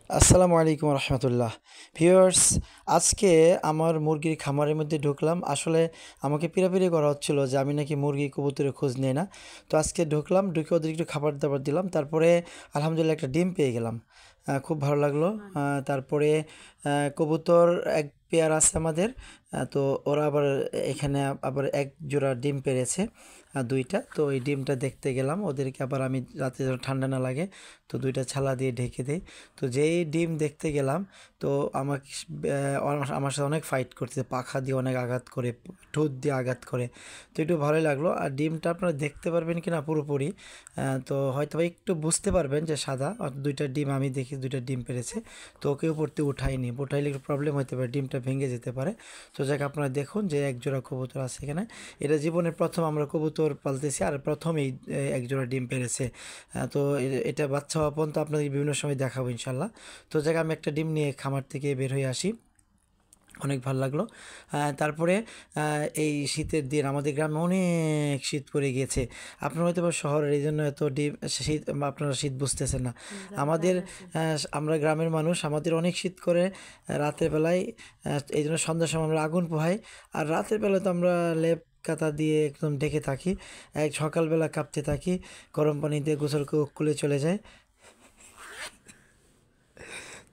আসসালামু আলাইকুম রহমতুল্লাহ। ভিউয়ার্স, আজকে আমার মুরগির খামারের মধ্যে ঢুকলাম। আসলে আমাকে পিরাপিরি করা হচ্ছিল যে আমি নাকি মুরগি কবুতরের খোঁজ নেই না। তো আজকে ঢুকলাম, ঢুকে ওদের একটু খাবার দাবার দিলাম, তারপরে আলহামদুলিল্লাহ একটা ডিম পেয়ে গেলাম। খুব ভালো লাগলো। তারপরে কবুতর এক পেয়ার আছে আমাদের। তো ওরা আবার এখানে আবার এক জোড়া ডিম পেড়েছে, দুইটা। তো এই ডিমটা দেখতে গেলাম, ওদেরকে আবার আমি রাতে যেন ঠান্ডা না লাগে তো দুইটা ছালা দিয়ে ঢেকে দেই। তো যেই ডিম দেখতে গেলাম, তো আমাকে আমার সাথে অনেক ফাইট করতেছে, পাখা দিয়ে অনেক আঘাত করে, ঠোঁট দিয়ে আঘাত করে। তো একটু ভালোই লাগলো। আর ডিমটা আপনারা দেখতে পারবেন কি না পুরোপুরি, তো হয়তো বা একটু বুঝতে পারবেন যে সাদা। দুইটা ডিম আমি দেখি, দুইটা ডিম পেরেছে। তো ওকে উপরতে উঠাইনি, উঠাইলে একটু প্রবলেম হতে পারে, ডিমটা ভেঙে যেতে পারে। তো যাক, আপনারা দেখুন যে এক জোড়া কবুতর আছে এখানে। এটা জীবনের প্রথম আমরা কবুতর পালতেছি, আর প্রথম এই এক জোড়া ডিম পেরেছে। তো এটা বাচ্চা হওয়া পর্যন্ত আপনাদের বিভিন্ন সময় দেখাবো ইনশাল্লাহ। তো যাক, আমি একটা ডিম নিয়ে খামার থেকে বের হয়ে আসি, অনেক ভালো লাগলো। তারপরে এই শীতের দিন আমাদের গ্রামে অনেক শীত পড়ে গিয়েছে। আপনারা হয়তো বা শহরের এই জন্য এত ডিম শীত, আপনারা শীত বুঝতেছেন না। আমাদের আমরা গ্রামের মানুষ, আমাদের অনেক শীত করে রাতের বেলায়। এই জন্য সন্ধ্যার সময় আমরা আগুন পোহাই। আর রাতের বেলা তো আমরা লেপ কাঁথা দিয়ে একদম ঢেকে থাকি। সকালবেলা কাঁপতে থাকি, গরম পানি দিয়ে গোসল করে চলে যায়।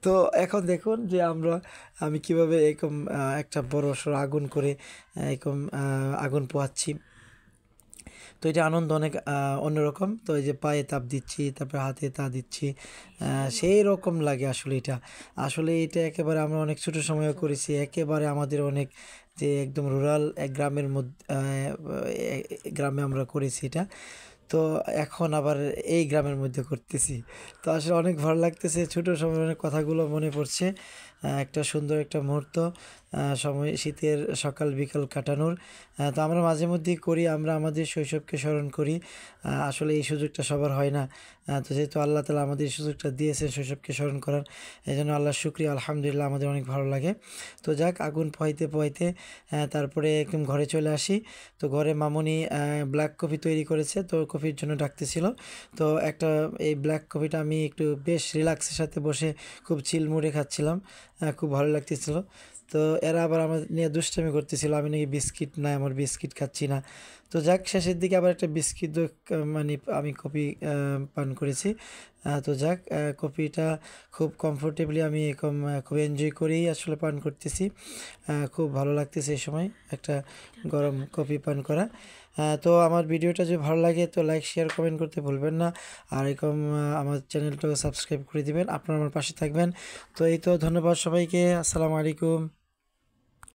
তো এখন দেখুন যে আমি কিভাবে এরকম একটা বড় সড়ো আগুন করে এরকম আগুন পোহাচ্ছি। তো এটা আনন্দ অনেক অন্যরকম। তো এই যে পায়ে তাপ দিচ্ছি, তারপরে হাতে তা দিচ্ছি, সেই রকম লাগে আসলে এটা। আসলে এটা একেবারে আমরা অনেক ছোটো সময়ে করেছি, একেবারে আমাদের অনেক যে একদম রুরাল এক গ্রামের মধ্যে, গ্রামে আমরা করেছি এটা। তো এখন আবার এই গ্রামের মধ্যে করতেছি। তো আসলে অনেক ভালো লাগতেছে, ছোটো সময়ের অনেক কথাগুলো মনে পড়ছে। একটা সুন্দর একটা মুহূর্ত, সময় শীতের সকাল বিকাল কাটানোর। তো আমরা মাঝে মধ্যেই করি, আমরা আমাদের শৈশবকে স্মরণ করি। আসলে এই সুযোগটা সবার হয় না। তো যেহেতু আল্লাহ তালা আমাদের এই সুযোগটা দিয়েছেন শৈশবকে স্মরণ করার, এই জন্য আল্লাহ শুক্রিয়া, আলহামদুলিল্লাহ, আমাদের অনেক ভালো লাগে। তো যাক, আগুন পোহাইতে পোহাইতে তারপরে একদম ঘরে চলে আসি। তো ঘরে মামুনি ব্ল্যাক কফি তৈরি করেছে, তো কফির জন্য ডাকতেছিল। তো একটা এই ব্ল্যাক কফিটা আমি একটু বেশ রিল্যাক্সের সাথে বসে খুব চিল মুডে খাচ্ছিলাম, খুব ভালো লাগতেছিল। তো এরা আবার আমার নিয়ে দুষ্টামি করতেছিল, আমি নাকি বিস্কিট না, আমার বিস্কিট খাচ্ছি না। তো যাক, শেষের দিকে আবার একটা বিস্কিট মানে আমি কফি পান করেছি। তো যাক, কফিটা খুব কমফোর্টেবলি আমি এরকম খুব এনজয় করেই আসলে পান করতেছি। খুব ভালো লাগতেছে এই সময় একটা গরম কফি পান করা। তো আমার ভিডিওটা যদি ভালো লাগে তো লাইক শেয়ার কমেন্ট করতে ভুলবেন না। আর এরকম আমার চ্যানেলটাকে সাবস্ক্রাইব করে দিবেন, আপনারা আমার পাশে থাকবেন। তো এই তো, ধন্যবাদ সবাইকে। আসসালামু আলাইকুম।